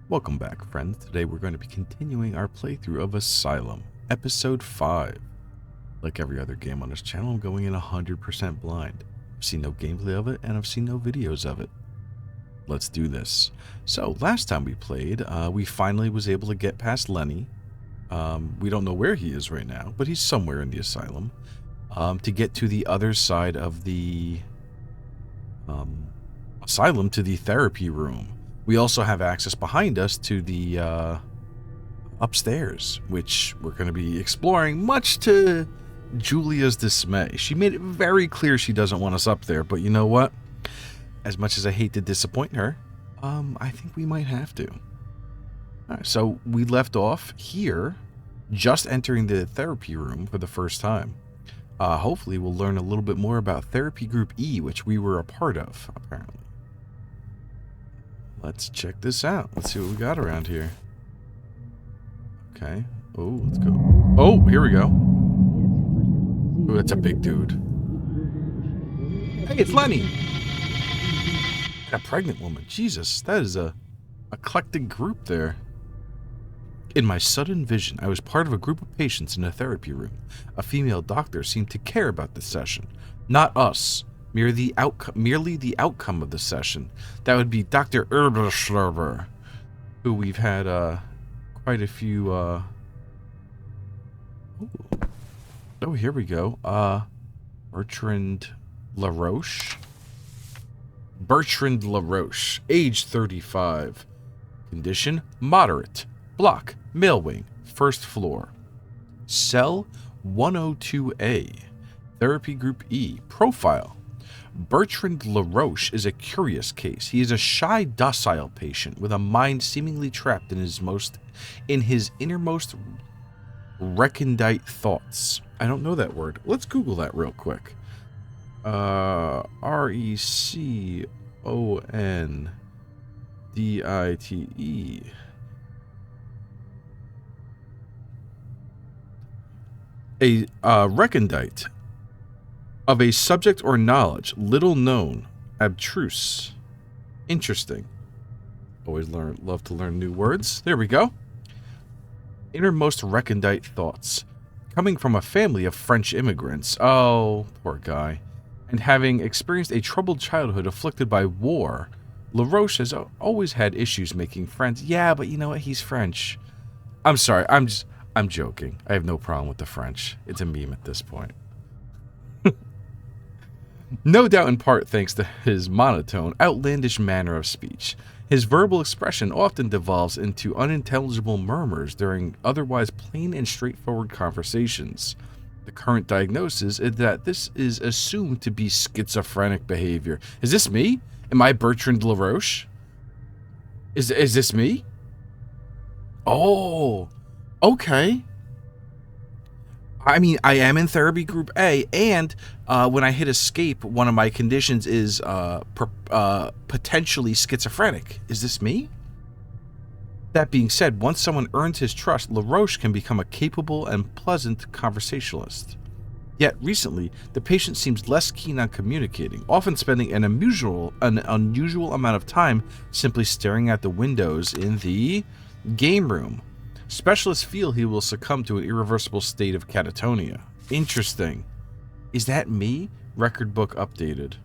Welcome back, friends. Today we're going to be continuing our playthrough of Asylum, Episode 5. Like every other game on this channel, I'm going in 100% blind. I've seen no gameplay of it, and I've seen no videos of it. Let's do this. So, last time we played, we finally was able to get past Lenny. We don't know where he is right now, but he's somewhere in the asylum. To get to the other side of the asylum, to the therapy room. We also have access behind us to the upstairs, which we're going to be exploring, much to Julia's dismay. She made it very clear she doesn't want us up there, but you know what? As much as I hate to disappoint her, I think we might have to. All right, so we left off here, just entering the therapy room for the first time. Hopefully we'll learn a little bit more about Therapy Group E, which we were a part of, apparently. Let's check this out. Let's see what we got around here. Okay. Oh, let's go. Oh, here we go. Oh, that's a big dude. Hey, it's Lenny. And a pregnant woman. Jesus, that is a eclectic group there. In my sudden vision, I was part of a group of patients in a therapy room. A female doctor seemed to care about the session. Not us. Merely the outcome of the session. That would be Dr. Erberschlerber, who we've had quite a few. Oh, here we go. Bertrand LaRoche. Bertrand LaRoche, age 35. Condition moderate. Block, male wing, first floor. Cell 102A. Therapy Group E. Profile. Bertrand LaRoche is a curious case. He is a shy, docile patient with a mind seemingly trapped in his innermost recondite thoughts. I don't know that word. Let's Google that real quick. RECONDITE. A recondite. Of a subject or knowledge, little known, abstruse. Interesting. Always love to learn new words. There we go. Innermost recondite thoughts. Coming from a family of French immigrants. Oh, poor guy. And having experienced a troubled childhood afflicted by war, LaRoche has always had issues making friends. Yeah, but you know what? He's French. I'm sorry. I'm joking. I have no problem with the French. It's a meme at this point. No doubt in part thanks to his monotone, outlandish manner of speech. His verbal expression often devolves into unintelligible murmurs during otherwise plain and straightforward conversations. The current diagnosis is that this is assumed to be schizophrenic behavior. Is this me? Am I Bertrand LaRoche? Is this me? Oh, okay. I mean, I am in Therapy Group A, and when I hit escape, one of my conditions is potentially schizophrenic. Is this me? That being said, once someone earns his trust, LaRoche can become a capable and pleasant conversationalist. Yet recently, the patient seems less keen on communicating, often spending an unusual amount of time simply staring at the windows in the game room. Specialists feel he will succumb to an irreversible state of catatonia. Interesting. Is that me? Record book updated.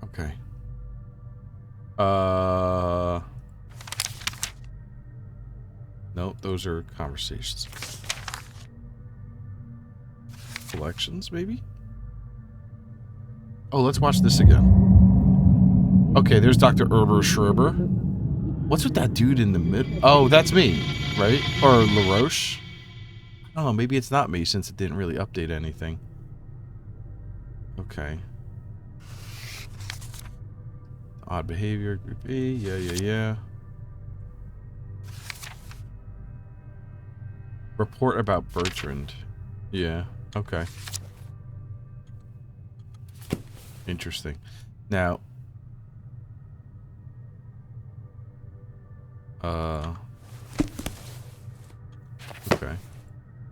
Okay. No, those are conversations. Collections, maybe? Oh, let's watch this again. Okay, there's Dr. Schreiber. What's with that dude in the mid? Oh, that's me, right? Or LaRoche? I don't know, maybe it's not me since it didn't really update anything. Okay. Odd behavior, group E, yeah. Report about Bertrand. Yeah, okay. Interesting. Now, okay.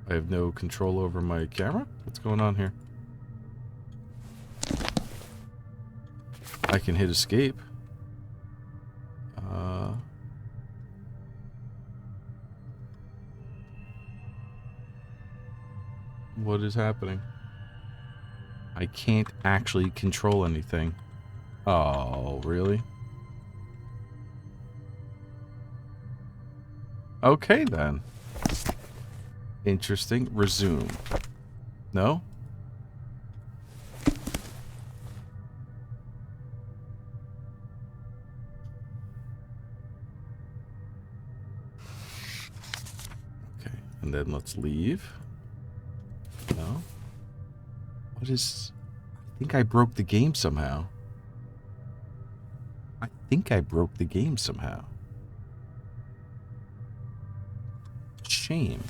I have no control over my camera? What's going on here? I can hit escape. What is happening? I can't actually control anything. Oh, really? Okay, then. Interesting. Resume. No? Okay, and then let's leave. No? What is... I think I broke the game somehow. I think I broke the game somehow. Shame.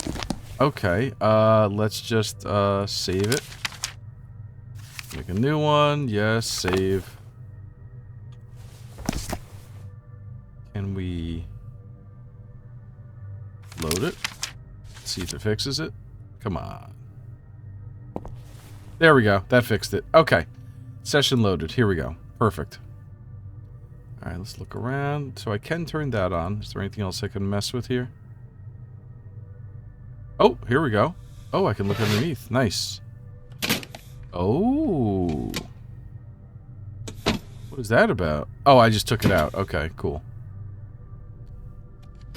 Okay, let's just, save it. Make a new one. Yes, save. Can we load it? See if it fixes it. Come on. There we go. That fixed it. Okay. Session loaded. Here we go. Perfect. Alright, let's look around. So I can turn that on. Is there anything else I can mess with here? Oh, here we go. Oh, I can look underneath. Nice. Oh. What is that about? Oh, I just took it out. Okay, cool.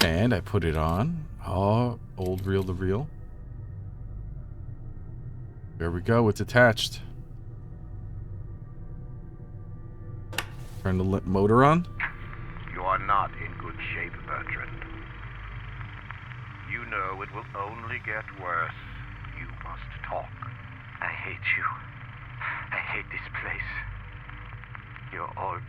And I put it on. Oh, old reel-to-reel. There we go. It's attached. Turn the motor on. You are not in good shape, Bertrand. You know it will only get worse. You must talk. I hate you. I hate this place. You're all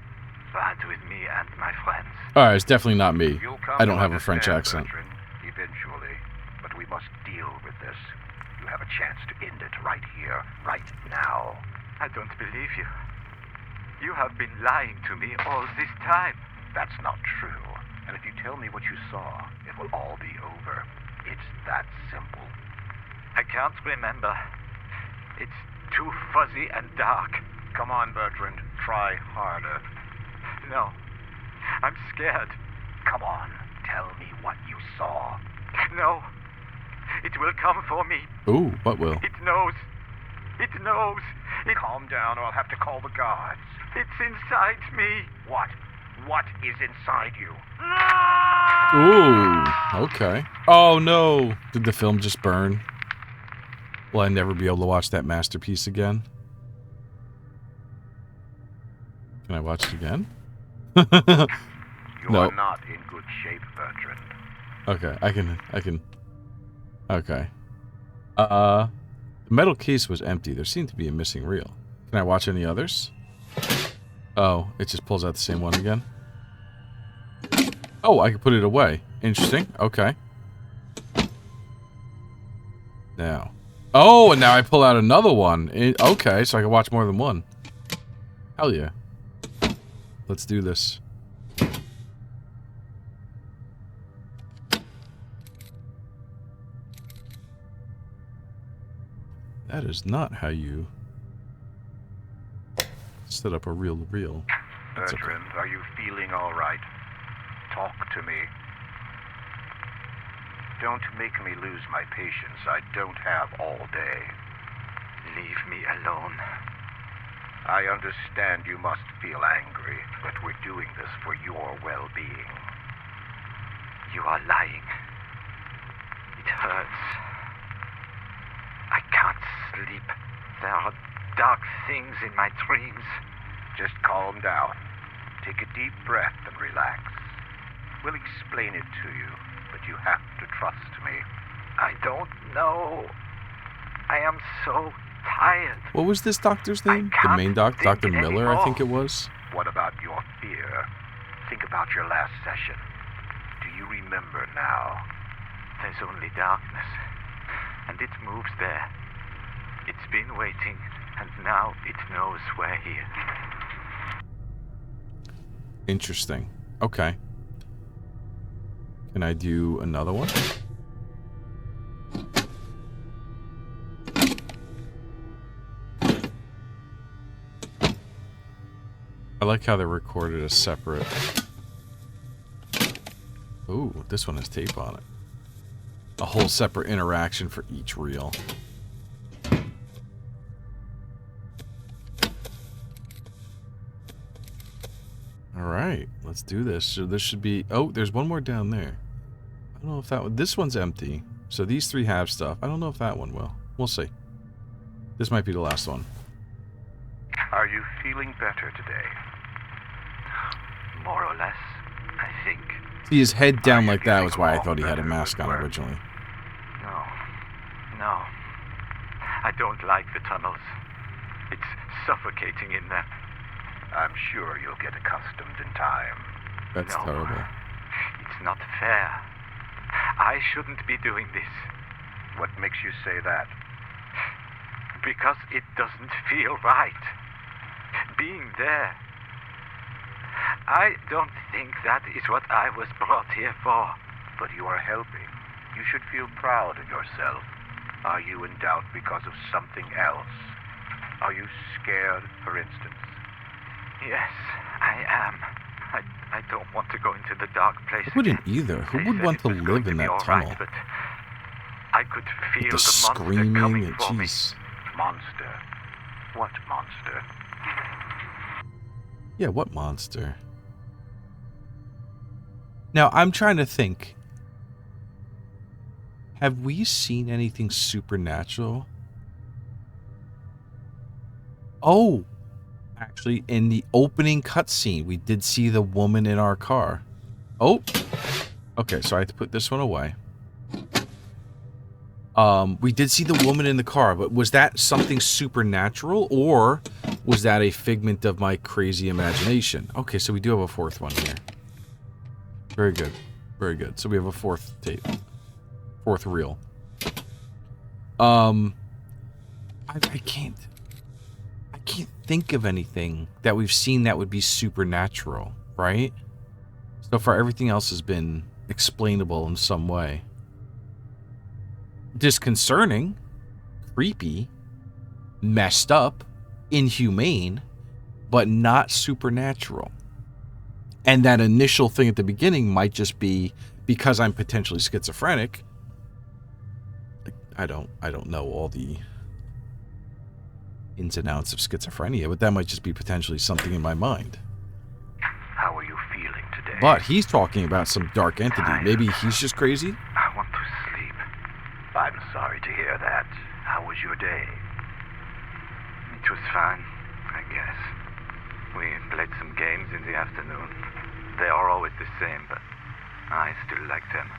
bad with me and my friends. Alright, it's definitely not me. You'll come I don't to have a French understand, accent. Bertrand, eventually, but we must deal with this. You have a chance to end it right here, right now. I don't believe you. You have been lying to me all this time. That's not true. And if you tell me what you saw, it will all be over. It's that simple. I can't remember. It's too fuzzy and dark. Come on, Bertrand. Try harder. No. I'm scared. Come on. Tell me what you saw. No. It will come for me. Ooh, what will? It knows. It knows. Calm down or I'll have to call the guards. It's inside me. What? What is inside you? Ooh, okay. Oh no! Did the film just burn? Will I never be able to watch that masterpiece again? Can I watch it again? You No. are not in good shape, Bertrand. Okay, I can... Okay. The metal case was empty. There seemed to be a missing reel. Can I watch any others? Oh, it just pulls out the same one again? Oh, I can put it away. Interesting. Okay. Now. Oh, and now I pull out another one. Okay, so I can watch more than one. Hell yeah. Let's do this. That is not how you set up a reel-to-reel. Bertrand, are you feeling all right? Talk to me. Don't make me lose my patience. I don't have all day. Leave me alone. I understand you must feel angry, but we're doing this for your well-being. You are lying. It hurts. I can't sleep. There are dark things in my dreams. Just calm down. Take a deep breath and relax. We'll explain it to you, but you have to trust me. I don't know. I am so tired. What was this doctor's name? The main doctor? Dr. Miller, I think it was. What about your fear? Think about your last session. Do you remember now? There's only darkness, and it moves there. It's been waiting, and now it knows we're here. Interesting. Okay. Can I do another one? I like how they're recorded as separate. Ooh, this one has tape on it. A whole separate interaction for each reel. Alright, let's do this. So this should be... Oh, there's one more down there. I don't know if that one... This one's empty. So these three have stuff. I don't know if that one will. We'll see. This might be the last one. Are you feeling better today? More or less, I think. See, his head down like that was why I thought he had a mask on originally. No. I don't like the tunnels. It's suffocating in them. I'm sure you'll get accustomed in time. That's terrible. It's not fair. I shouldn't be doing this. What makes you say that? Because it doesn't feel right. Being there. I don't think that is what I was brought here for. But you are helping. You should feel proud of yourself. Are you in doubt because of something else? Are you scared, for instance? Yes, I am. I don't want to go into the dark place. I wouldn't either. Who would want to live in that tunnel? But I could feel the the monster screaming coming and for me. jeez. Monster? What monster? Yeah, what monster? Now, I'm trying to think. Have we seen anything supernatural? Oh! Actually, in the opening cutscene, we did see the woman in our car. Oh! Okay, so I have to put this one away. We did see the woman in the car, but was that something supernatural, or was that a figment of my crazy imagination? Okay, so we do have a fourth one here. Very good. Very good. So we have a fourth tape. Fourth reel. I can't think of anything that we've seen that would be supernatural, right? So far, everything else has been explainable in some way. Disconcerting, creepy, messed up, inhumane, but not supernatural. And that initial thing at the beginning might just be because I'm potentially schizophrenic. I don't know all the ins and outs of schizophrenia, but that might just be potentially something in my mind. How are you feeling today? But he's talking about some dark entity. Maybe he's just crazy? I want to sleep. I'm sorry to hear that. How was your day? It was fine, I guess. We played some games in the afternoon. They are always the same, but I still like them.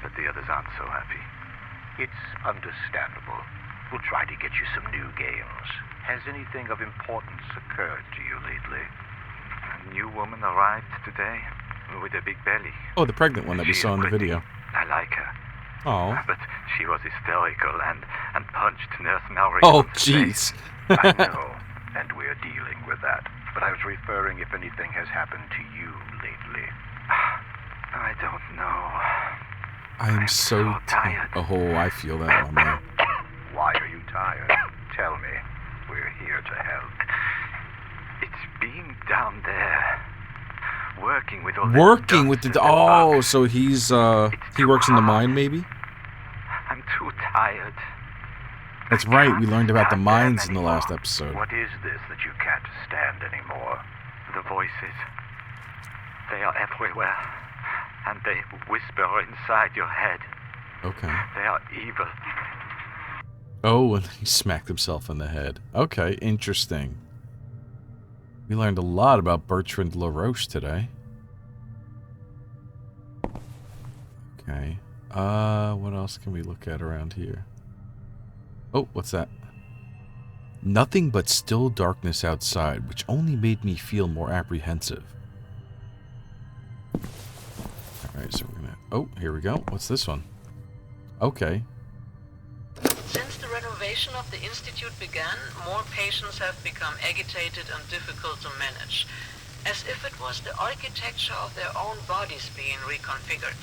But the others aren't so happy. It's understandable. We'll try to get you some new games. Has anything of importance occurred to you lately? A new woman arrived today with a big belly. Oh, the pregnant one that we She's saw in the pretty. video. I like her. Oh. But she was hysterical and punched Nurse Mallory. Oh, on the face. jeez. I know, and we're dealing with that. But I was referring if anything has happened to you lately. I don't know. I'm so tired. Oh, I feel that, my man. Why are you tired? Tell me. We're here to help. It's being down there, working with all Working the with dust the... and Oh, bugs. so he's, he works in the mine, maybe? I'm too tired. That's right, we learned about the mines in the last episode. What is this that you can't stand anymore? The voices. They are everywhere. And they whisper inside your head. Okay. They are evil. Oh, and he smacked himself in the head. Okay, interesting. We learned a lot about Bertrand LaRoche today. Okay. What else can we look at around here? Oh, what's that? Nothing but still darkness outside, which only made me feel more apprehensive. Alright, so we're gonna... Oh, here we go. What's this one? Okay. Since the renovation of the Institute began, more patients have become agitated and difficult to manage, as if it was the architecture of their own bodies being reconfigured.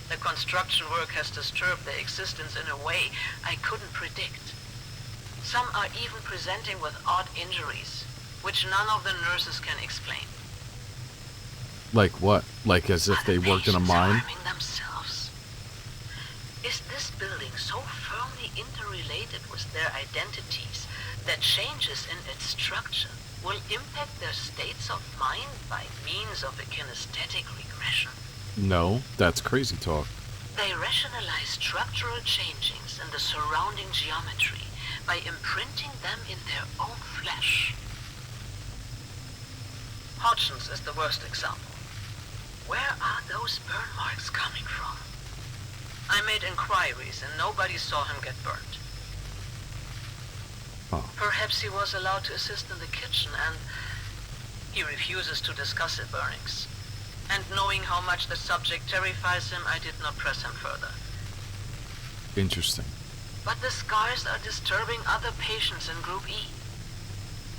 The construction work has disturbed their existence in a way I couldn't predict. Some are even presenting with odd injuries, which none of the nurses can explain. Like what? Like as if they worked in a mine? Harming themselves. Is this building so firmly interrelated with their identities that changes in its structure will impact their states of mind by means of a kinesthetic regression? No, that's crazy talk. They rationalize structural changings in the surrounding geometry by imprinting them in their own flesh. Hodgson's is the worst example. Where are those burn marks coming from? I made inquiries and nobody saw him get burnt. Huh. Perhaps he was allowed to assist in the kitchen and he refuses to discuss the burnings. And knowing how much the subject terrifies him, I did not press him further. Interesting. But the scars are disturbing other patients in Group E.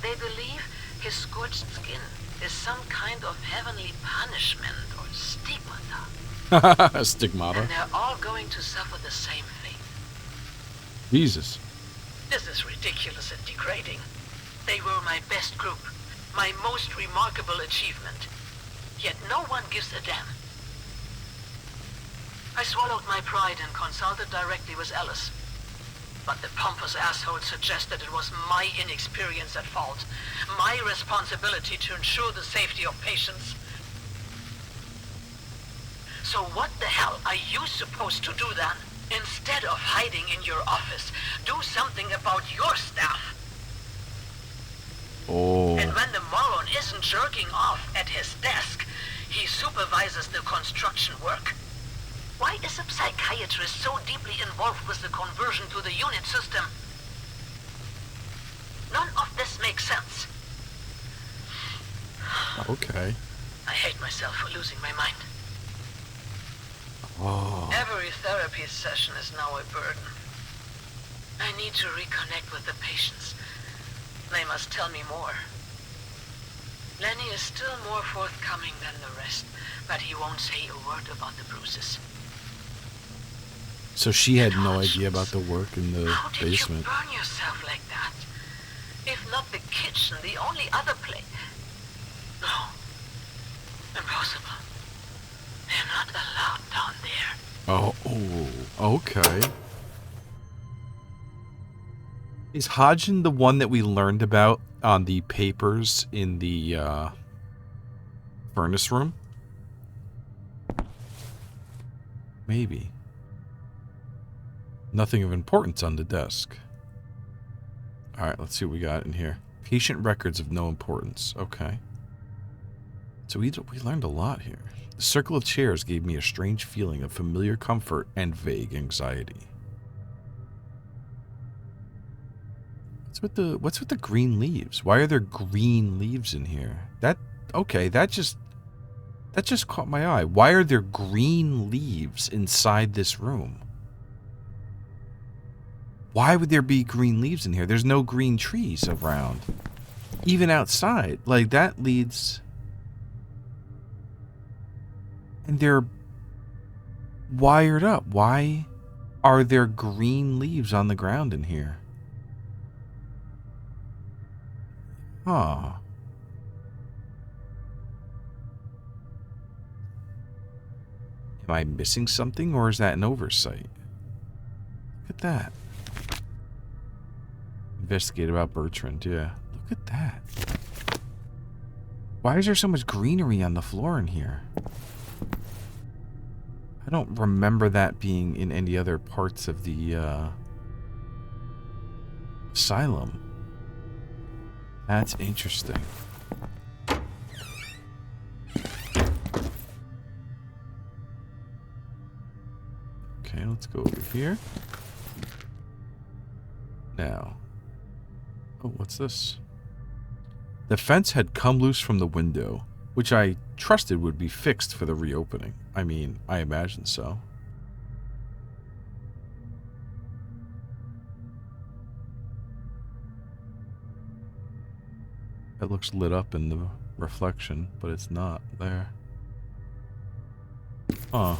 They believe his scorched skin is some kind of heavenly punishment or stigmata. Stigmata. And they're all going to suffer the same fate. Jesus. This is ridiculous and degrading. They were my best group, my most remarkable achievement. Yet no one gives a damn. I swallowed my pride and consulted directly with Alice. But the pompous asshole suggested it was my inexperience at fault, my responsibility to ensure the safety of patients. So what the hell are you supposed to do then? Instead of hiding in your office, do something about your staff. Oh. And when the moron isn't jerking off at his desk, he supervises the construction work. Why is a psychiatrist so deeply involved with the conversion to the unit system? None of this makes sense. Okay. I hate myself for losing my mind. Oh. Every therapy session is now a burden. I need to reconnect with the patients. They must tell me more. Lenny is still more forthcoming than the rest, but he won't say a word about the bruises. So she had no idea about the work in the How did basement. you burn yourself like that? If not the kitchen, the only other place. No. Impossible. They're not allowed down there. Oh, okay. Is Hodgin the one that we learned about on the papers in the furnace room? Maybe. Nothing of importance on the desk. Alright, let's see what we got in here. Patient records of no importance. Okay. So we learned a lot here. The circle of chairs gave me a strange feeling of familiar comfort and vague anxiety. What's with the green leaves? Why are there green leaves in here? That just caught my eye. Why are there green leaves inside this room? Why would there be green leaves in here? There's no green trees around. Even outside. Like, that leads... And they're wired up. Why are there green leaves on the ground in here? Huh. Am I missing something, or is that an oversight? Look at that. Investigate about Bertrand, yeah. Look at that. Why is there so much greenery on the floor in here? I don't remember that being in any other parts of the Asylum. That's interesting. Okay, let's go over here. Now. Oh, what's this? The fence had come loose from the window, which I trusted would be fixed for the reopening. I mean, I imagine so. It looks lit up in the reflection, but it's not there. Huh.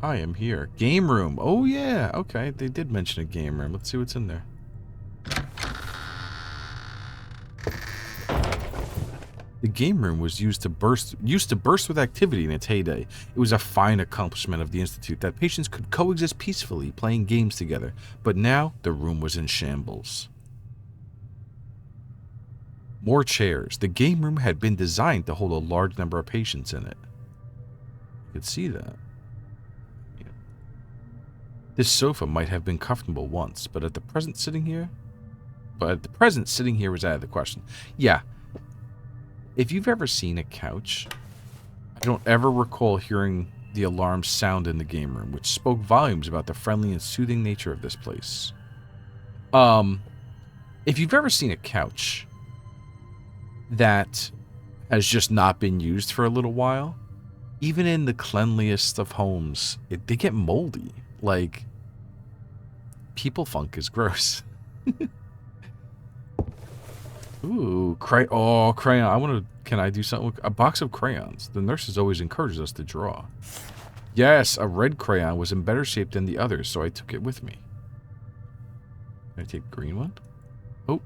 I am here. Game room. Oh, yeah. Okay, they did mention a game room. Let's see what's in there. The game room was used to burst with activity in its heyday. It was a fine accomplishment of the Institute that patients could coexist peacefully, playing games together. But now, the room was in shambles. More chairs. The game room had been designed to hold a large number of patients in it. You could see that. Yeah. This sofa might have been comfortable once, but at the present sitting here was out of the question. Yeah. If you've ever seen a couch, I don't ever recall hearing the alarm sound in the game room, which spoke volumes about the friendly and soothing nature of this place. If you've ever seen a couch that has just not been used for a little while, even in the cleanliest of homes, they get moldy. Like, people funk is gross. Ooh, crayon. Can I do something with a box of crayons? The nurses always encourages us to draw. Yes, a red crayon was in better shape than the others, so I took it with me. Can I take the green one? Oh,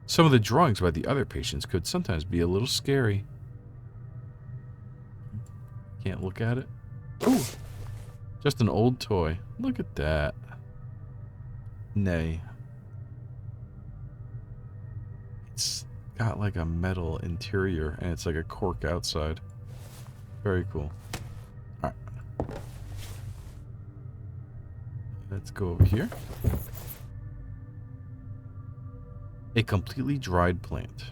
some of the drawings by the other patients could sometimes be a little scary. Can't look at it. Ooh, just an old toy. Look at that. Nay. It's got like a metal interior and it's like a cork outside. Very cool. Alright. Let's go over here. A completely dried plant.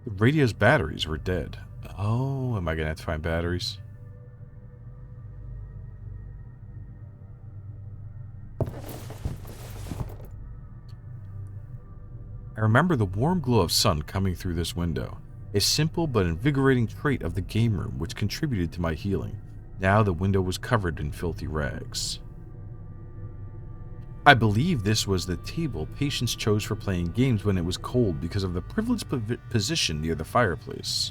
The radio's batteries were dead. Oh, am I gonna have to find batteries? I remember the warm glow of sun coming through this window, a simple but invigorating trait of the game room which contributed to my healing. Now the window was covered in filthy rags. I believe this was the table patients chose for playing games when it was cold because of the privileged position near the fireplace.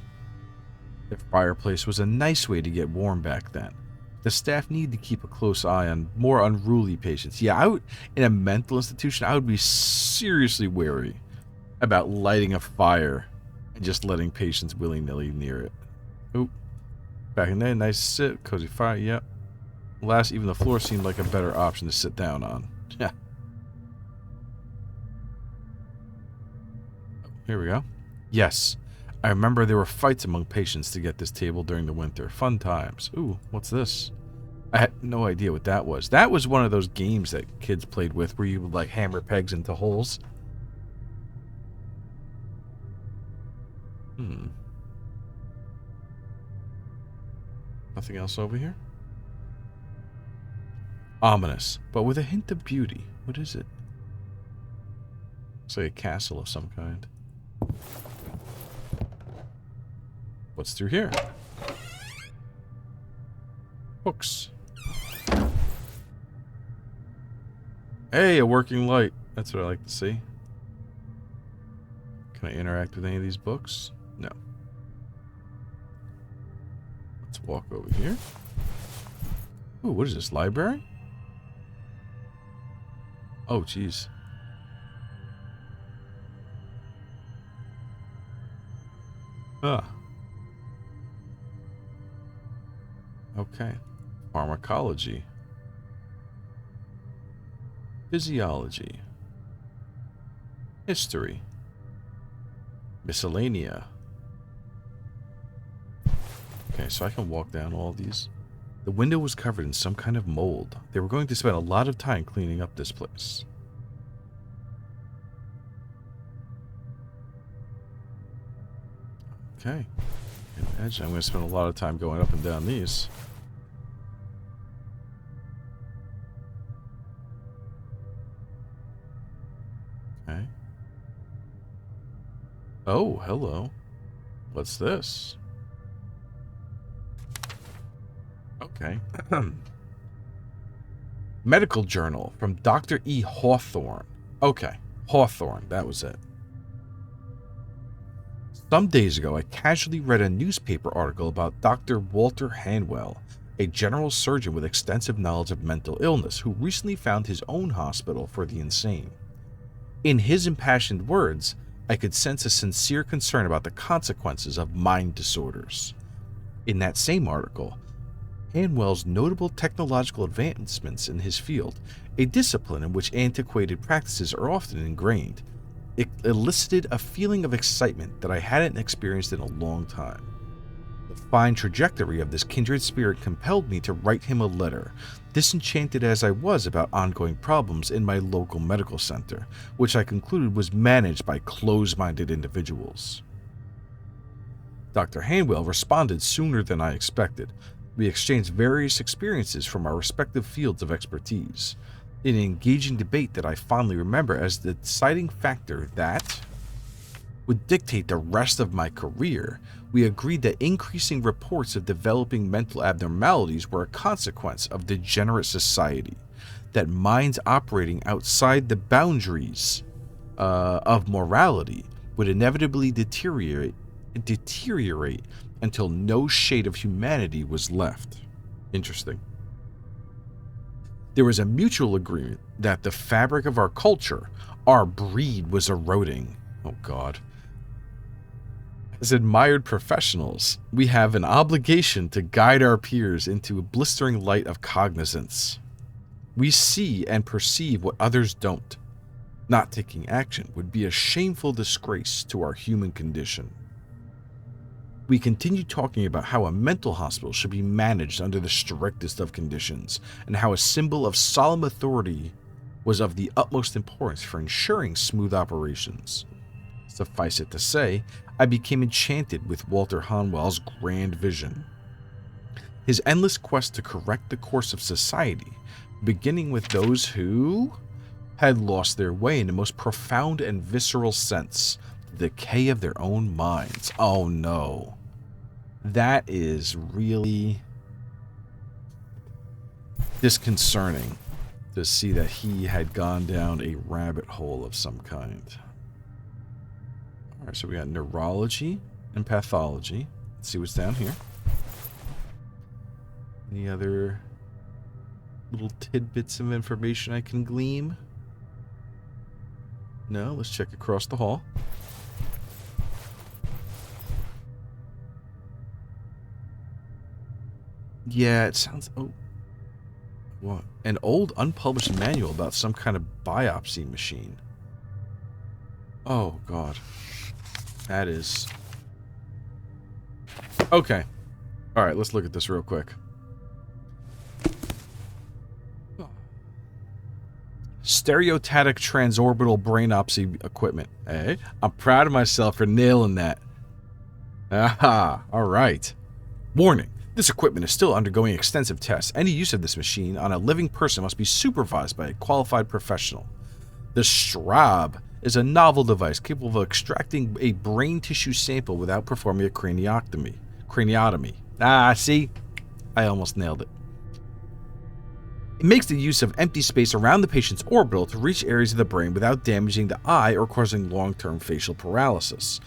The fireplace was a nice way to get warm back then. The staff needed to keep a close eye on more unruly patients. Yeah, in a mental institution, I would be seriously wary about lighting a fire and just letting patients willy-nilly near it. Oop. Back in there, nice sit, cozy fire, yep. Last, even the floor seemed like a better option to sit down on. Yeah. Here we go. Yes. I remember there were fights among patients to get this table during the winter. Fun times. Ooh, what's this? I had no idea what that was. That was one of those games that kids played with where you would like hammer pegs into holes. Nothing else over here? Ominous, but with a hint of beauty. What is it? It's like a castle of some kind. What's through here? Books. Hey, a working light. That's what I like to see. Can I interact with any of these books? No. Let's walk over here. Ooh, what is this? Library? Oh, jeez. Ah. Okay. Pharmacology. Physiology. History. Miscellanea. Okay, so I can walk down all these. The window was covered in some kind of mold. They were going to spend a lot of time cleaning up this place. Okay. Imagine I'm going to spend a lot of time going up and down these. Okay. Oh, hello. What's this? Okay. Medical journal from Dr. E. Hawthorne. Okay. Hawthorne, that was it. Some days ago, I casually read a newspaper article about Dr. Walter Hanwell, a general surgeon with extensive knowledge of mental illness who recently found his own hospital for the insane. In his impassioned words, I could sense a sincere concern about the consequences of mind disorders. In that same article, Hanwell's notable technological advancements in his field, a discipline in which antiquated practices are often ingrained, it elicited a feeling of excitement that I hadn't experienced in a long time. The fine trajectory of this kindred spirit compelled me to write him a letter, disenchanted as I was about ongoing problems in my local medical center, which I concluded was managed by close-minded individuals. Dr. Hanwell responded sooner than I expected. We exchanged various experiences from our respective fields of expertise, in an engaging debate that I fondly remember as the deciding factor that would dictate the rest of my career. We agreed that increasing reports of developing mental abnormalities were a consequence of degenerate society, that minds operating outside the boundaries of morality would inevitably deteriorate until no shade of humanity was left. Interesting. There was a mutual agreement that the fabric of our culture, our breed, was eroding. Oh God. As admired professionals, we have an obligation to guide our peers into a blistering light of cognizance. We see and perceive what others don't. Not taking action would be a shameful disgrace to our human condition. We continued talking about how a mental hospital should be managed under the strictest of conditions, and how a symbol of solemn authority was of the utmost importance for ensuring smooth operations. Suffice it to say, I became enchanted with Walter Hanwell's grand vision. His endless quest to correct the course of society, beginning with those who had lost their way in the most profound and visceral sense, the decay of their own minds. Oh no. That is really disconcerting to see that he had gone down a rabbit hole of some kind. Alright, so we got neurology and pathology. Let's see what's down here. Any other little tidbits of information I can glean? No, let's check across the hall. Yeah, it sounds... Oh. What? An old unpublished manual about some kind of biopsy machine. Oh, God. That is... Okay. Alright, let's look at this real quick. Stereotatic transorbital brainopsy equipment. Hey, I'm proud of myself for nailing that. Aha, alright. Warning. This equipment is still undergoing extensive tests. Any use of this machine on a living person must be supervised by a qualified professional. The Straub is a novel device capable of extracting a brain tissue sample without performing a craniotomy. Ah, see? I almost nailed it. It makes the use of empty space around the patient's orbital to reach areas of the brain without damaging the eye or causing long-term facial paralysis.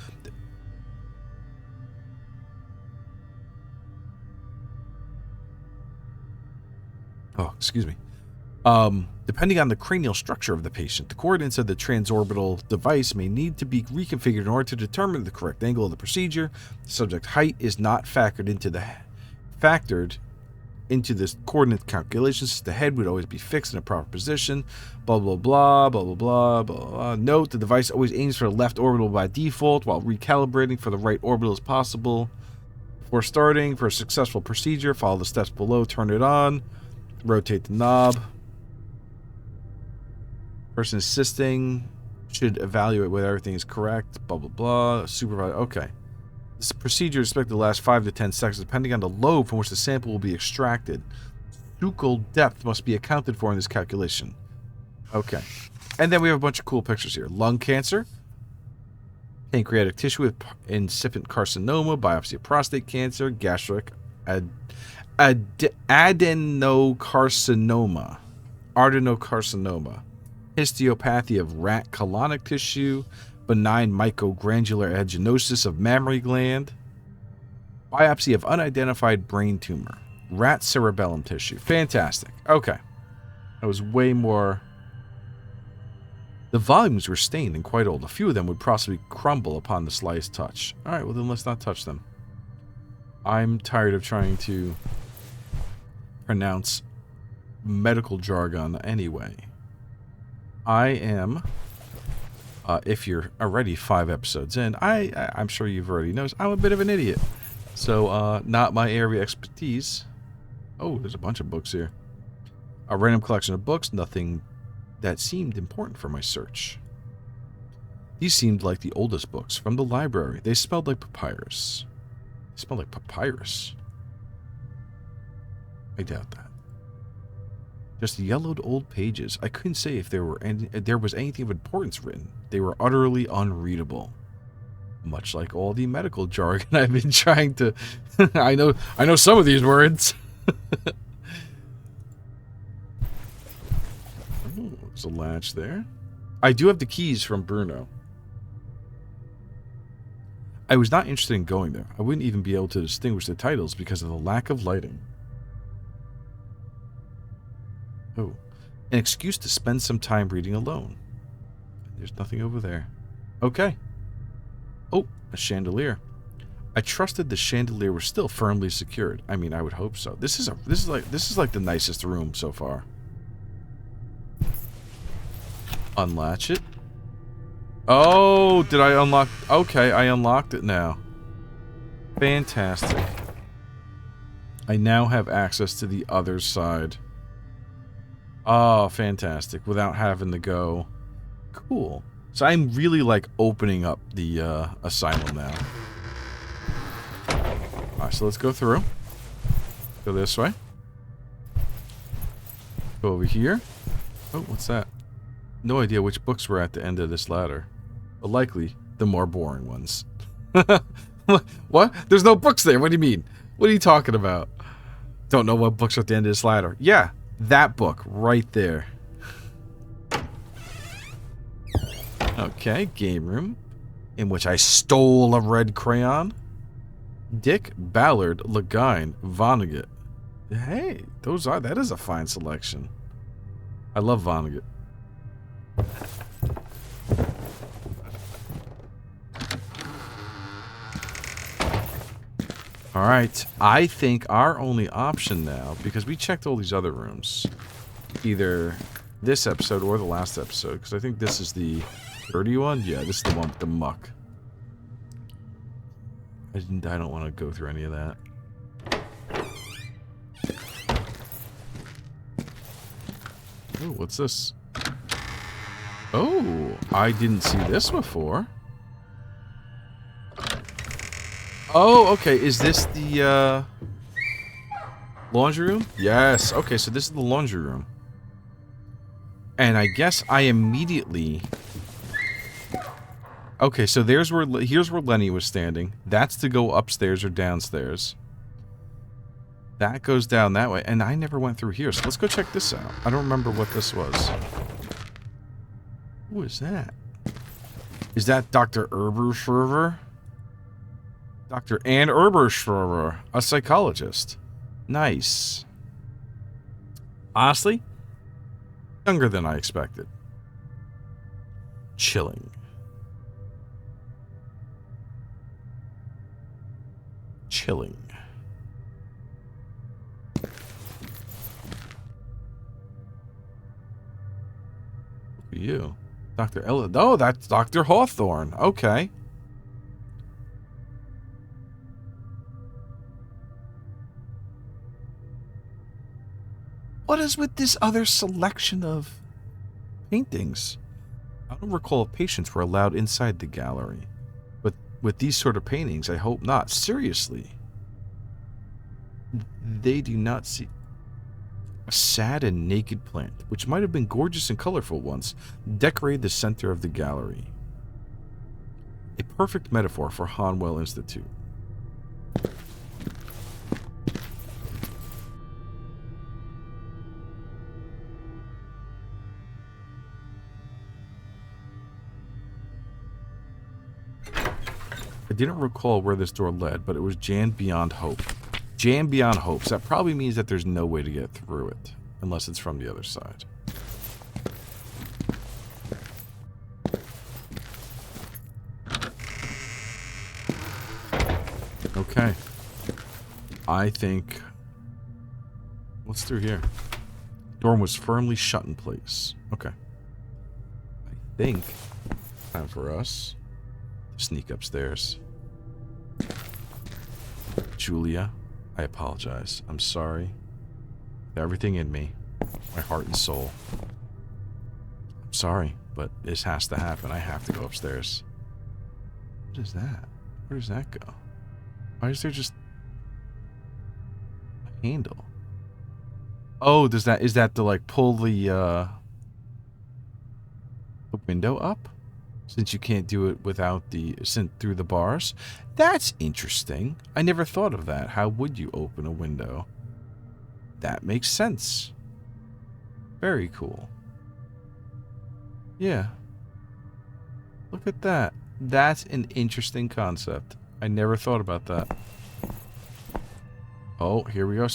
Oh, excuse me. Depending on the cranial structure of the patient, the coordinates of the transorbital device may need to be reconfigured in order to determine the correct angle of the procedure. The subject height is not factored into this coordinate calculations. The head would always be fixed in a proper position. Blah, blah, blah, blah, blah, blah, blah, blah. Note, the device always aims for the left orbital by default while recalibrating for the right orbital as possible. Before starting, for a successful procedure, follow the steps below, turn it on. Rotate the knob. Person assisting should evaluate whether everything is correct. Blah, blah, blah. Supervisor. Okay. This procedure is expected to last 5 to 10 seconds, depending on the lobe from which the sample will be extracted. Sucal depth must be accounted for in this calculation. Okay. And then we have a bunch of cool pictures here. Lung cancer. Pancreatic tissue with incipient carcinoma. Biopsy of prostate cancer. Gastric adenocarcinoma, histopathology of rat colonic tissue, benign microgranular adeninosis of mammary gland, biopsy of unidentified brain tumor, rat cerebellum tissue. Fantastic. Okay. That was way more... The volumes were stained and quite old. A few of them would possibly crumble upon the slightest touch. Alright, well then let's not touch them. I'm tired of trying to pronounce medical jargon anyway. I am, if you're already 5 episodes in, I'm sure you've already noticed, I'm a bit of an idiot. So, not my area of expertise. Oh, there's a bunch of books here. A random collection of books, nothing that seemed important for my search. These seemed like the oldest books from the library. They smelled like papyrus. They smelled like papyrus. I doubt that. Just yellowed old pages. I couldn't say if there was anything of importance written. They were utterly unreadable. Much like all the medical jargon I've been trying to... I know some of these words. Oh, there's a latch there. I do have the keys from Bruno. I was not interested in going there. I wouldn't even be able to distinguish the titles because of the lack of lighting. Oh, an excuse to spend some time reading alone. There's nothing over there. Okay. Oh, a chandelier. I trusted the chandelier was still firmly secured. I mean, I would hope so. This is like the nicest room so far. Unlatch it. Oh, did I unlock? Okay, I unlocked it now. Fantastic. I now have access to the other side. Oh, fantastic. Without having to go. Cool. So I'm really like opening up the asylum now. Alright, so let's go through. Go this way. Go over here. Oh, what's that? No idea which books were at the end of this ladder. But likely the more boring ones. What? There's no books there. What do you mean? What are you talking about? Don't know what books are at the end of this ladder. Yeah, that book right there. Okay, game room. In which I stole a red crayon. Dick, Ballard, Legine, Vonnegut. Hey, that is a fine selection. I love Vonnegut. Alright, I think our only option now, because we checked all these other rooms, either this episode or the last episode, because I think this is the dirty one? Yeah, this is the one with the muck. I don't want to go through any of that. Oh, what's this? Oh, I didn't see this before. Oh, okay. Is this the laundry room? Yes. Okay, so this is the laundry room. And I guess I immediately... Okay, so here's where Lenny was standing. That's to go upstairs or downstairs. That goes down that way. And I never went through here, so let's go check this out. I don't remember what this was. Who is that? Is that Dr. Eberschroever? Dr. Ann Eberschroever, a psychologist. Nice. Honestly, younger than I expected. Chilling. Chilling. Who are you? Dr. Ella. Oh, that's Dr. Hawthorne. Okay. What is with this other selection of paintings? I don't recall if patients were allowed inside the gallery. But with these sort of paintings, I hope not. Seriously. They do not see... A sad and naked plant, which might have been gorgeous and colorful once, decorated the center of the gallery. A perfect metaphor for Hanwell Institute. I didn't recall where this door led, but it was jammed beyond hope. Jammed beyond hope. So that probably means that there's no way to get through it. Unless it's from the other side. Okay. I think... What's through here? Door was firmly shut in place. Okay. I think... Time for us to sneak upstairs. Julia, I apologize. I'm sorry. Everything in me. My heart and soul. I'm sorry, but this has to happen. I have to go upstairs. What is that? Where does that go? Why is there just a handle? Oh, is that to like pull the window up? Since you can't do it without through the bars? That's interesting. I never thought of that. How would you open a window? That makes sense. Very cool. Yeah. Look at that. That's an interesting concept. I never thought about that. Oh, here we go.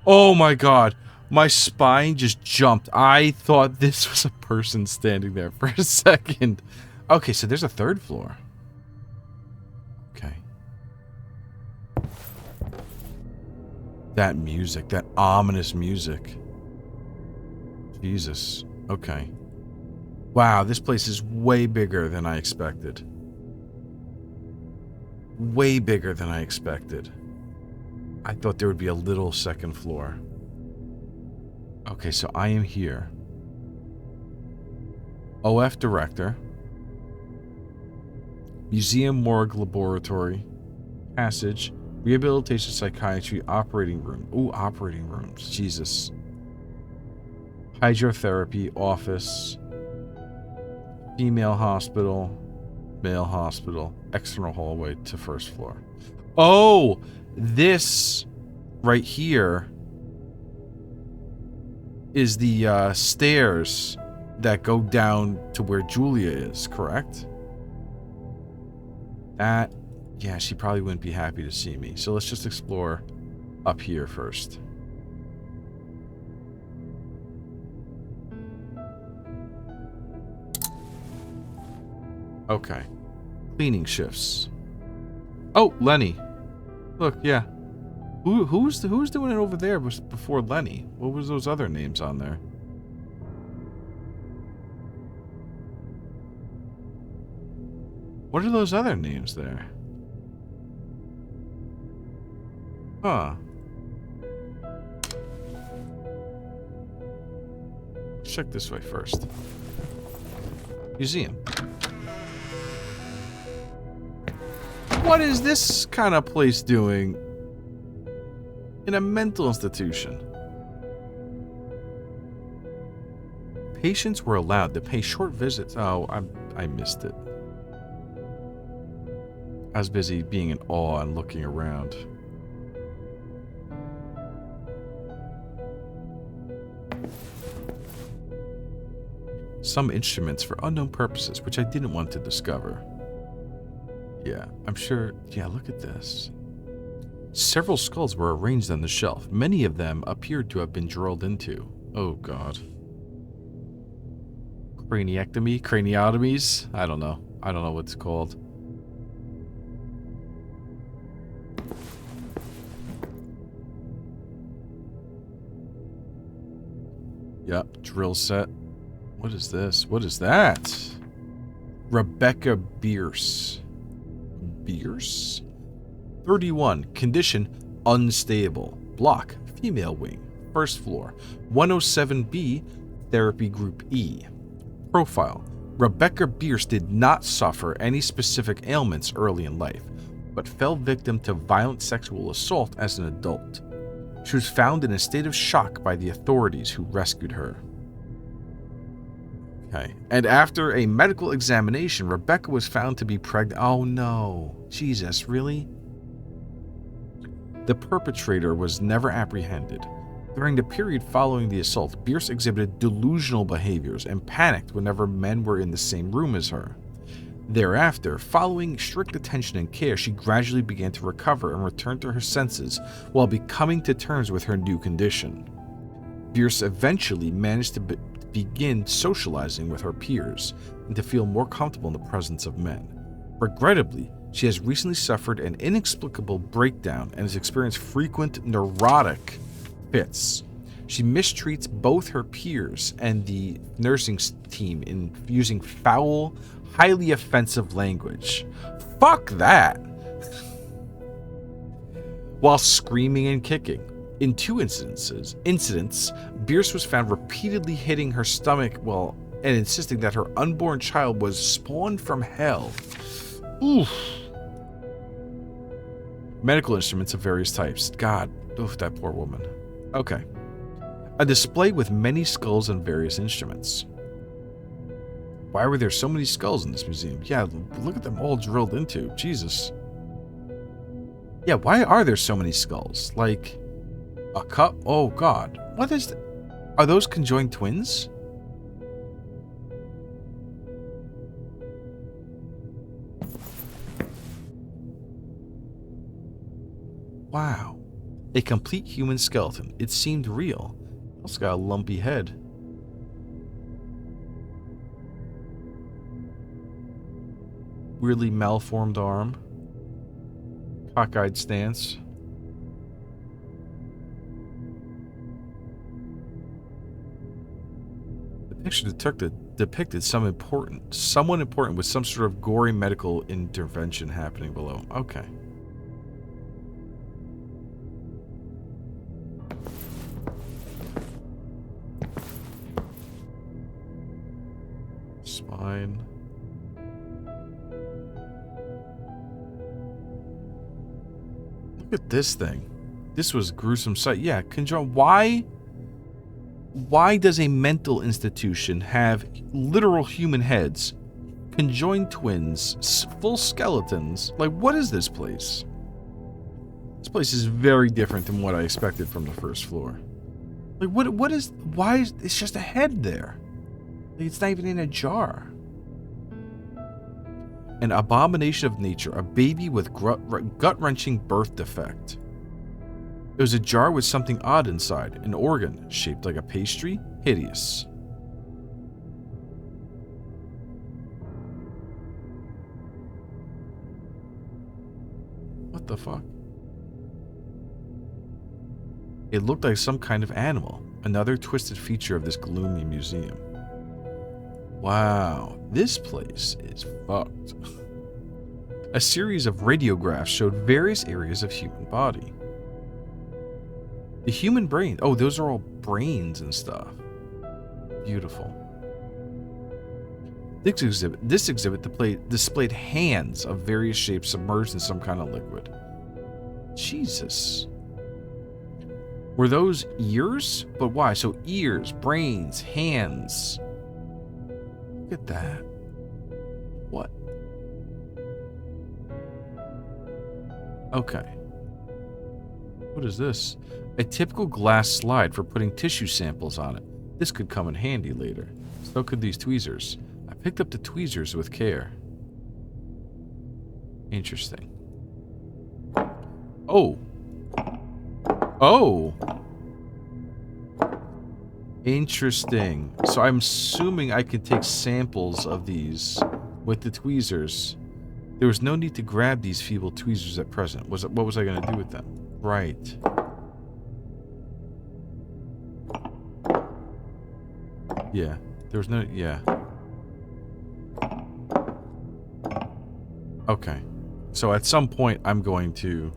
Oh my god. My spine just jumped. I thought this was a person standing there for a second. Okay, so there's a third floor. Okay. That music, that ominous music. Jesus. Okay. Wow, this place is way bigger than I expected. Way bigger than I expected. I thought there would be a little second floor. Okay, so I am here. OF Director. Museum Morgue Laboratory. Passage. Rehabilitation Psychiatry. Operating Room. Ooh, operating rooms. Jesus. Hydrotherapy. Office. Female hospital. Male hospital. External hallway to first floor. Oh! This right here is the stairs that go down to where Julia is, correct? That, yeah, she probably wouldn't be happy to see me. So let's just explore up here first. Okay. Cleaning shifts. Oh, Lenny. Look, yeah. Who's doing it over there before Lenny? What was those other names on there? What are those other names there? Huh. Let's check this way first. Museum. What is this kind of place doing in a mental institution? Patients were allowed to pay short visits. Oh, I missed it. I was busy being in awe and looking around. Some instruments for unknown purposes, which I didn't want to discover. Yeah, I'm sure. Yeah, look at this. Several skulls were arranged on the shelf. Many of them appeared to have been drilled into. Oh, God. Craniectomy? Craniotomies? I don't know. I don't know what it's called. Yep, drill set. What is this? What is that? Rebecca Bierce. Bierce? 31. Condition, unstable. Block, female wing. First floor. 107B, therapy group E. Profile. Rebecca Bierce did not suffer any specific ailments early in life, but fell victim to violent sexual assault as an adult. She was found in a state of shock by the authorities who rescued her. Okay. And after a medical examination, Rebecca was found to be pregnant. Oh no. Jesus, really? The perpetrator was never apprehended. During the period following the assault, Bierce exhibited delusional behaviors and panicked whenever men were in the same room as her. Thereafter, following strict attention and care, she gradually began to recover and return to her senses while becoming to terms with her new condition. Bierce eventually managed to begin socializing with her peers and to feel more comfortable in the presence of men. Regrettably, she has recently suffered an inexplicable breakdown and has experienced frequent neurotic fits. She mistreats both her peers and the nursing team in using foul, highly offensive language. Fuck that! While screaming and kicking. In 2 incidents, Bierce was found repeatedly hitting her stomach and insisting that her unborn child was spawned from hell. Oof. Medical instruments of various types. God, oof, that poor woman. Okay. A display with many skulls and various instruments. Why were there so many skulls in this museum? Yeah, look at them all drilled into. Jesus. Yeah, why are there so many skulls? Like... a cup? Oh god. What is are those conjoined twins? Wow. A complete human skeleton. It seemed real. It's got a lumpy head. Weirdly malformed arm. Cockeyed stance. Picture depicted someone important with some sort of gory medical intervention happening below. Okay. Spine. Look at this thing. This was a gruesome sight. Yeah, conjoined. Why does a mental institution have literal human heads, conjoined twins, full skeletons? Like, what is this place? This place is very different than what I expected from the first floor. Like, why is, it's just a head there. Like, it's not even in a jar. An abomination of nature, a baby with gut-wrenching birth defect. It was a jar with something odd inside, an organ shaped like a pastry, hideous. What the fuck? It looked like some kind of animal, another twisted feature of this gloomy museum. Wow, this place is fucked. A series of radiographs showed various areas of human body. The human brain. Oh, those are all brains and stuff. Beautiful. This exhibit displayed hands of various shapes submerged in some kind of liquid. Jesus. Were those ears? But why? So ears, brains, hands. Look at that. What? Okay. What is this? A typical glass slide for putting tissue samples on it. This could come in handy later. So could these tweezers. I picked up the tweezers with care. Interesting. Oh. Oh. Interesting. So I'm assuming I could take samples of these with the tweezers. There was no need to grab these feeble tweezers at present. What was I going to do with them? Right. Yeah. There was no... Yeah. Okay. So at some point, I'm going to...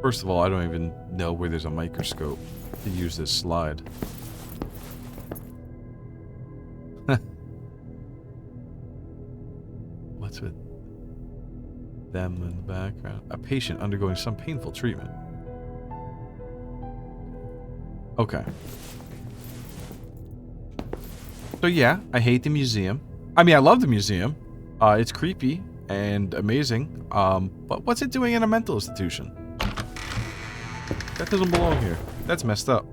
First of all, I don't even know where there's a microscope to use this slide. What's with them in the background? A patient undergoing some painful treatment. Okay. So yeah, I hate the museum. I mean, I love the museum. It's creepy and amazing. But what's it doing in a mental institution? That doesn't belong here. That's messed up.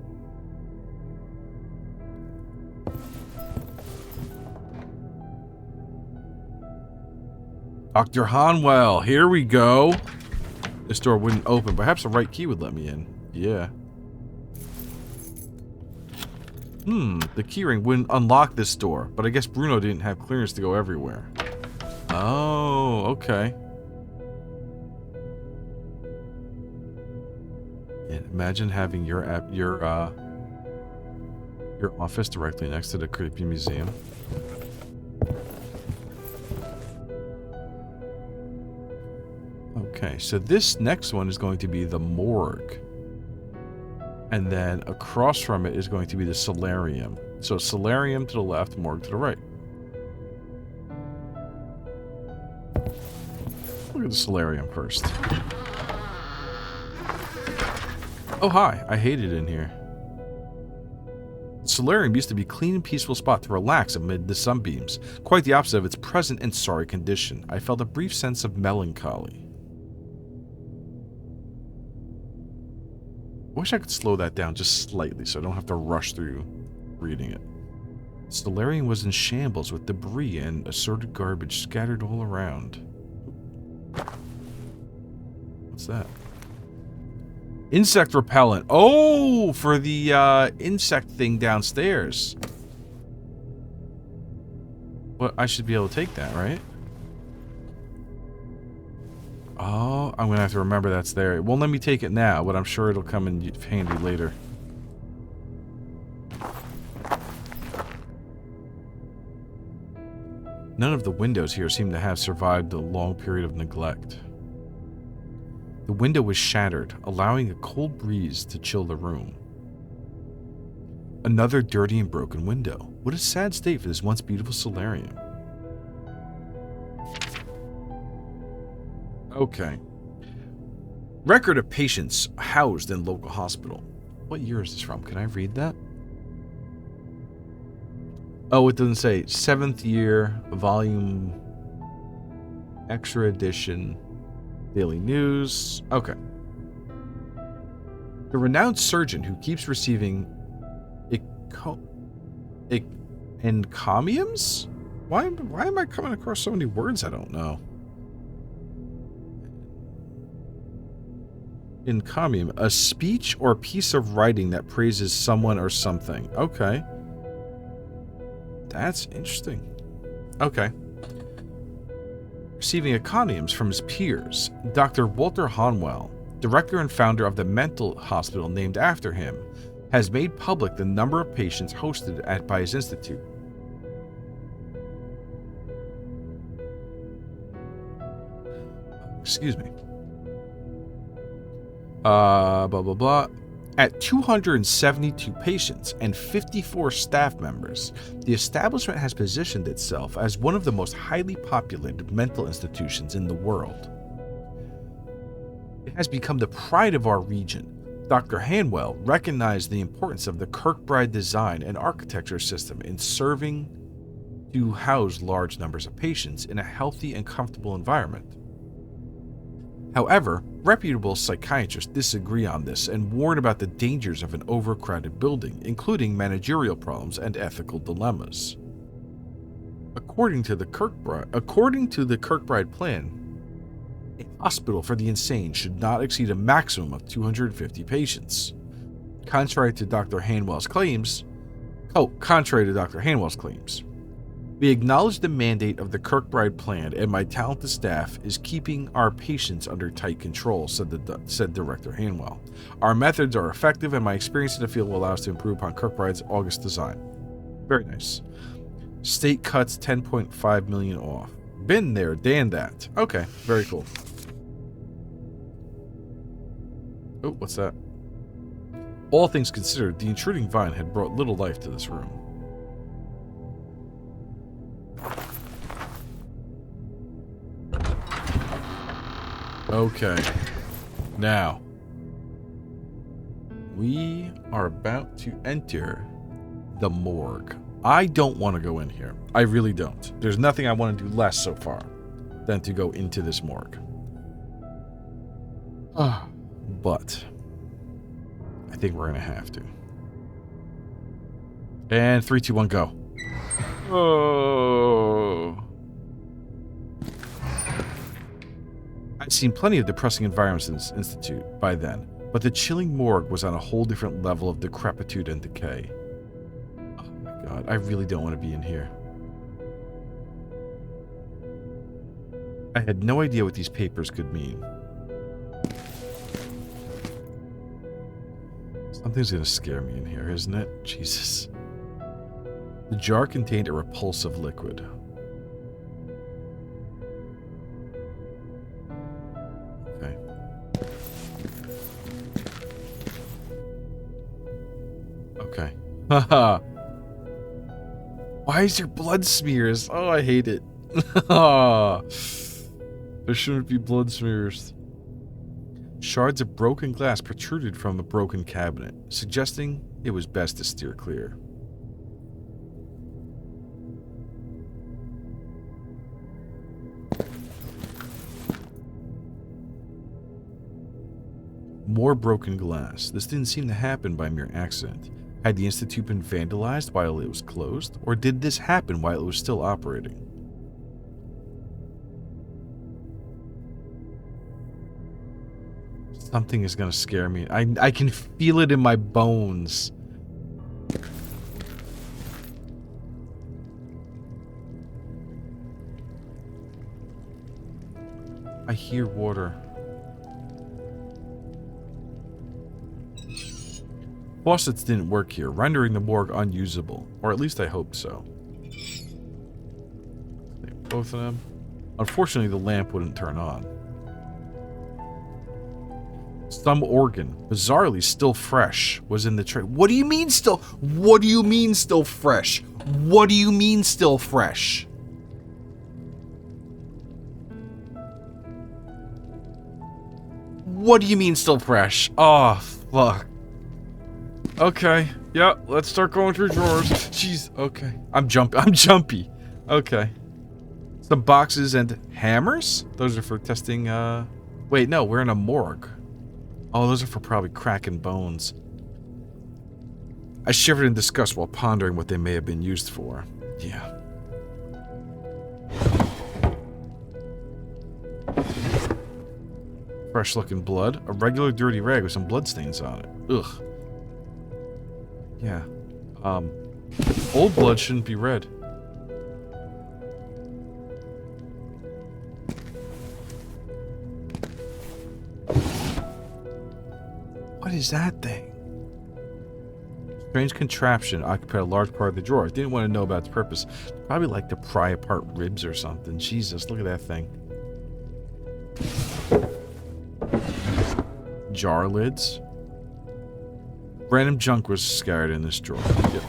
Dr. Hanwell, here we go. This door wouldn't open. Perhaps the right key would let me in. Yeah. The keyring wouldn't unlock this door, but I guess Bruno didn't have clearance to go everywhere. Oh, okay. And imagine having your office directly next to the creepy museum. Okay, so this next one is going to be the morgue. And then across from it is going to be the solarium. So solarium to the left, morgue to the right. Look at the solarium first. Oh, hi. I hate it in here. The solarium used to be a clean and peaceful spot to relax amid the sunbeams. Quite the opposite of its present and sorry condition. I felt a brief sense of melancholy. I wish I could slow that down just slightly so I don't have to rush through reading it. The solarium was in shambles with debris and assorted garbage scattered all around. What's that? Insect repellent. Oh, for the insect thing downstairs. Well, I should be able to take that, right? Oh, I'm going to have to remember that's there. It won't let me take it now, but I'm sure it'll come in handy later. None of the windows here seem to have survived a long period of neglect. The window was shattered, allowing a cold breeze to chill the room. Another dirty and broken window. What a sad state for this once beautiful solarium. Okay. Record of patients housed in local hospital. What year is this from? Can I read that? Oh, it doesn't say. 7th year, volume, extra edition, Daily News. Okay. The renowned surgeon who keeps receiving encomiums? Why am I coming across so many words I don't know? Encomium, a speech or piece of writing that praises someone or something. Okay. That's interesting. Okay. Receiving encomiums from his peers, Dr. Walter Hanwell, director and founder of the mental hospital named after him, has made public the number of patients hosted by his institute. Excuse me. Blah, blah, blah. At 272 patients and 54 staff members, the establishment has positioned itself as one of the most highly populated mental institutions in the world. It has become the pride of our region. Dr. Hanwell recognized the importance of the Kirkbride design and architecture system in serving to house large numbers of patients in a healthy and comfortable environment. However, reputable psychiatrists disagree on this and warn about the dangers of an overcrowded building, including managerial problems and ethical dilemmas. According to the Kirkbride plan, a hospital for the insane should not exceed a maximum of 250 patients. Contrary to Dr. Hanwell's claims, we acknowledge the mandate of the Kirkbride plan, and my talented staff is keeping our patients under tight control, said Director Hanwell. Our methods are effective, and my experience in the field will allow us to improve upon Kirkbride's August design. Very nice. State cuts $10.5 million off. Been there, Dan that. Okay, very cool. Oh, what's that? All things considered, the intruding vine had brought little life to this room. Okay, now we are about to enter the morgue. I don't want to go in here. I really don't. There's nothing I want to do less so far than to go into this morgue. But I think we're going to have to. And 3, 2, 1, go. Oh. I'd seen plenty of depressing environments in this institute by then, but the chilling morgue was on a whole different level of decrepitude and decay. Oh my god, I really don't want to be in here. I had no idea what these papers could mean. Something's gonna scare me in here, isn't it? Jesus. The jar contained a repulsive liquid. Okay. Okay. Haha. Why is there blood smears? Oh, I hate it. There shouldn't be blood smears. Shards of broken glass protruded from a broken cabinet, suggesting it was best to steer clear. More broken glass. This didn't seem to happen by mere accident. Had the Institute been vandalized while it was closed, or did this happen while it was still operating? Something is gonna scare me. I can feel it in my bones. I hear water. Faucets didn't work here, rendering the morgue unusable. Or at least I hoped so. Both of them. Unfortunately, the lamp wouldn't turn on. Some organ, bizarrely still fresh, was in the tray. What do you mean still? What do you mean still fresh? What do you mean still fresh? What do you mean still fresh? Oh, fuck. Okay. Yeah, let's start going through drawers. Jeez. Okay. I'm jumpy. Okay. Some boxes and hammers? Those are for testing, Wait, no, we're in a morgue. Oh, those are for probably cracking bones. I shivered in disgust while pondering what they may have been used for. Yeah. Fresh looking blood. A regular dirty rag with some bloodstains on it. Ugh. Yeah. Old blood shouldn't be red. What is that thing? Strange contraption occupied a large part of the drawer. I didn't want to know about its purpose. Probably like to pry apart ribs or something. Jesus, look at that thing. Jar lids. Random junk was scattered in this drawer. Yep.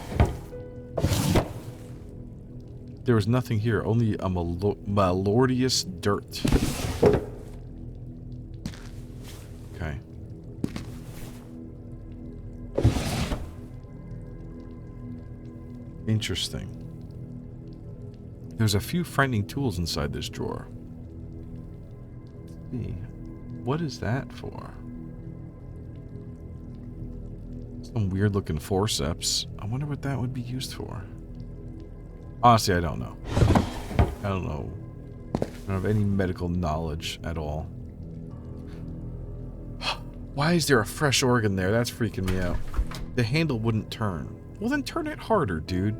There was nothing here, only a malodorous dirt. Okay. Interesting. There's a few frightening tools inside this drawer. Let's see. What is that for? Some weird looking forceps. I wonder what that would be used for. Honestly, I don't know. I don't know. I don't have any medical knowledge at all. Why is there a fresh organ there? That's freaking me out. The handle wouldn't turn. Well, then turn it harder, dude.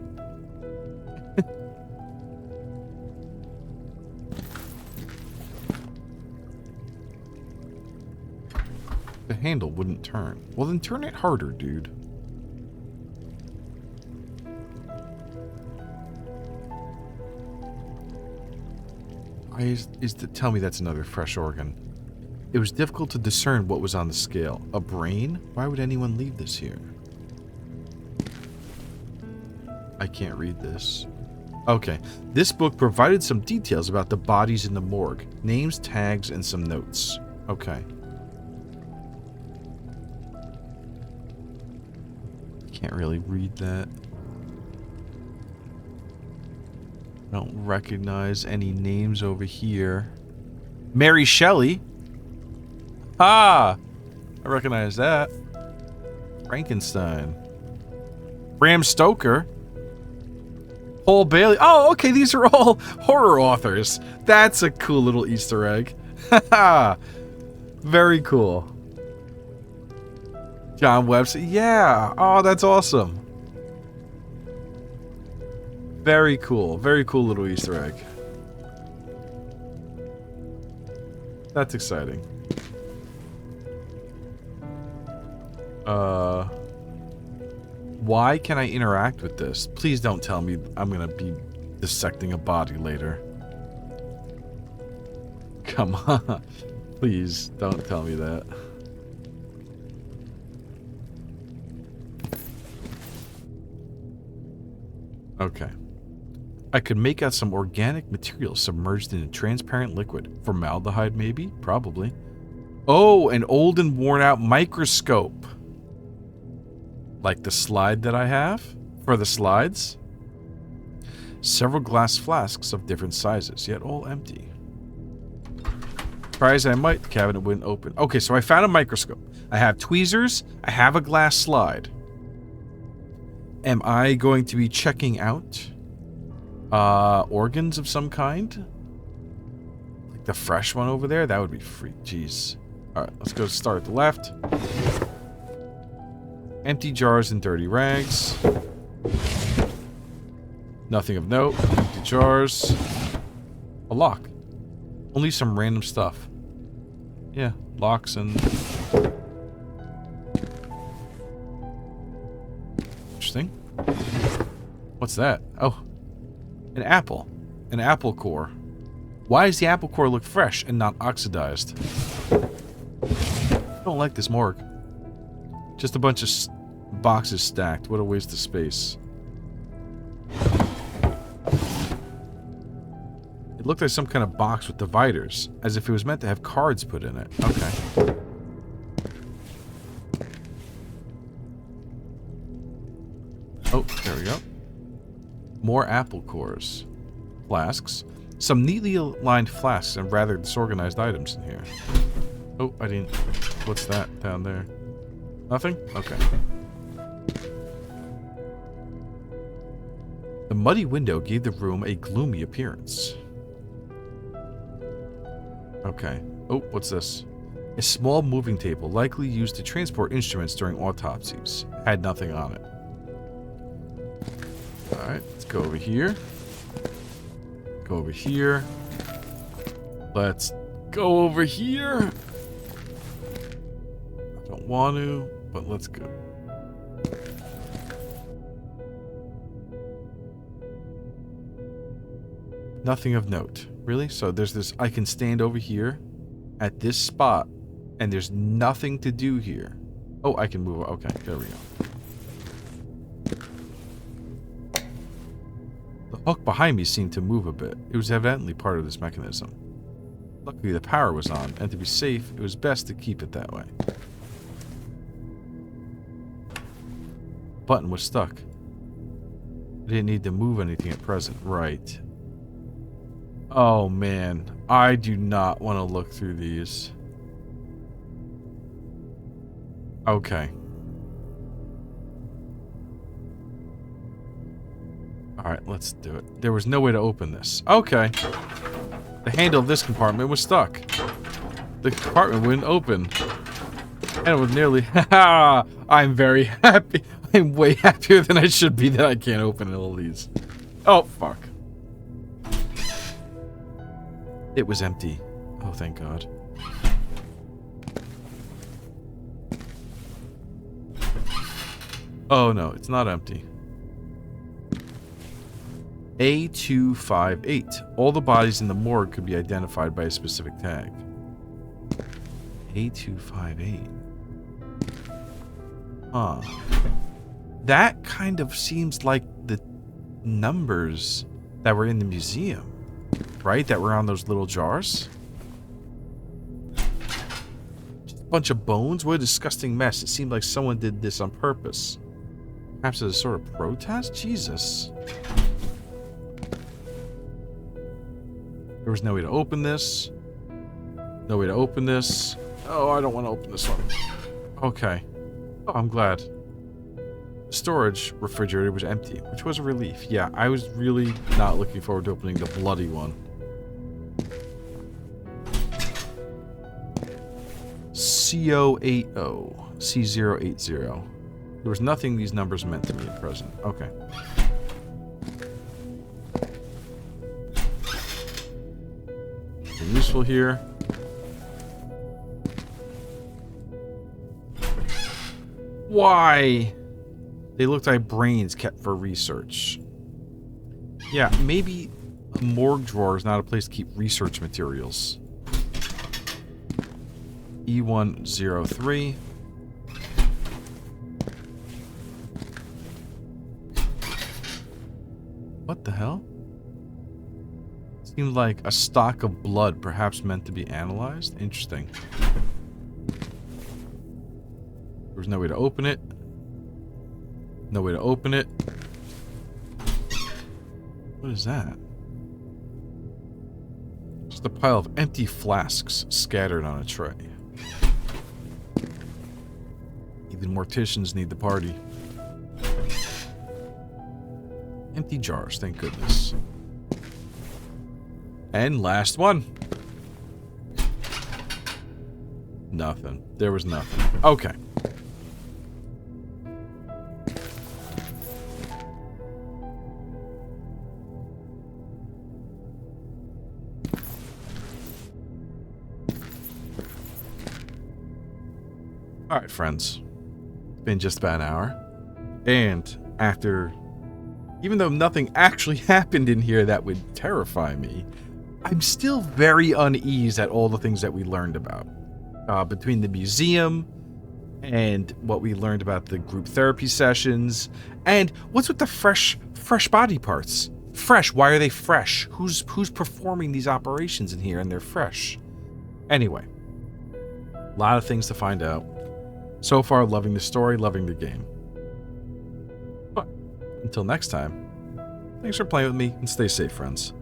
The handle wouldn't turn. Well, then turn it harder, dude. Tell me that's another fresh organ. It was difficult to discern what was on the scale. A brain? Why would anyone leave this here? I can't read this. Okay. This book provided some details about the bodies in the morgue. Names, tags, and some notes. Okay. Can't really read that. I don't recognize any names over here. Mary Shelley. Ah! I recognize that. Frankenstein. Bram Stoker. Paul Bailey. Oh, okay, these are all horror authors. That's a cool little Easter egg. Haha! Very cool. John Webster. Yeah. Oh, that's awesome. Very cool. Very cool little Easter egg. That's exciting. Why can I interact with this? Please don't tell me I'm gonna be dissecting a body later. Come on. Please don't tell me that. Okay. I could make out some organic material submerged in a transparent liquid. Formaldehyde, maybe? Probably. Oh, an old and worn out microscope. Like the slide that I have for the slides. Several glass flasks of different sizes, yet all empty. Try as I might, the cabinet wouldn't open. Okay, so I found a microscope. I have tweezers. I have a glass slide. Am I going to be checking out organs of some kind? Like the fresh one over there? That would be free. Jeez. Alright, let's go start at the left. Empty jars and dirty rags. Nothing of note. Empty jars. A lock. Only some random stuff. Yeah, locks and... Interesting. What's that? Oh. An apple. An apple core. Why does the apple core look fresh and not oxidized? I don't like this morgue. Just a bunch of boxes stacked. What a waste of space. It looked like some kind of box with dividers, as if it was meant to have cards put in it. Okay. Oh, there we go. More apple cores. Flasks. Some neatly aligned flasks and rather disorganized items in here. Oh, I didn't... What's that down there? Nothing? Okay. The muddy window gave the room a gloomy appearance. Okay. Oh, what's this? A small moving table, likely used to transport instruments during autopsies. Had nothing on it. Alright, let's go over here. Go over here. Let's go over here. I don't want to, but let's go. Nothing of note. Really? So there's this... I can stand over here at this spot, and there's nothing to do here. Oh, I can move. Okay, there we go. The hook behind me seemed to move a bit. It was evidently part of this mechanism. Luckily, the power was on, and to be safe, it was best to keep it that way. Button was stuck. I didn't need to move anything at present. Right. Oh, man. I do not want to look through these. Okay. Alright, let's do it. There was no way to open this. Okay. The handle of this compartment was stuck. The compartment wouldn't open. And it was nearly... Haha! I'm very happy. I'm way happier than I should be that I can't open all these. Oh, fuck. It was empty. Oh, thank God. Oh, no, it's not empty. A258. All the bodies in the morgue could be identified by a specific tag. A258. Huh. That kind of seems like the numbers that were in the museum. Right? That were on those little jars? Just a bunch of bones? What a disgusting mess. It seemed like someone did this on purpose. Perhaps as a sort of protest? Jesus. There was no way to open this. No way to open this. Oh, I don't want to open this one. Okay. Oh, I'm glad. The storage refrigerator was empty, which was a relief. Yeah, I was really not looking forward to opening the bloody one. CO80, C080. There was nothing these numbers meant to me at present. Okay. Nothing useful here. Why? They looked like brains kept for research. Yeah, maybe a morgue drawer is not a place to keep research materials. E103. What the hell? Seemed like a stock of blood, perhaps meant to be analyzed. Interesting. There was no way to open it. No way to open it. What is that? Just a pile of empty flasks scattered on a tray. Even morticians need the party. Empty jars, thank goodness. And last one. Nothing. There was nothing. Okay. Alright, friends. It's been just about an hour. And after... Even though nothing actually happened in here that would terrify me, I'm still very uneasy at all the things that we learned about. Between the museum and what we learned about the group therapy sessions, and what's with the fresh body parts? Fresh, why are they fresh? Who's performing these operations in here and they're fresh? Anyway, a lot of things to find out. So far, loving the story, loving the game. But until next time, thanks for playing with me and stay safe, friends.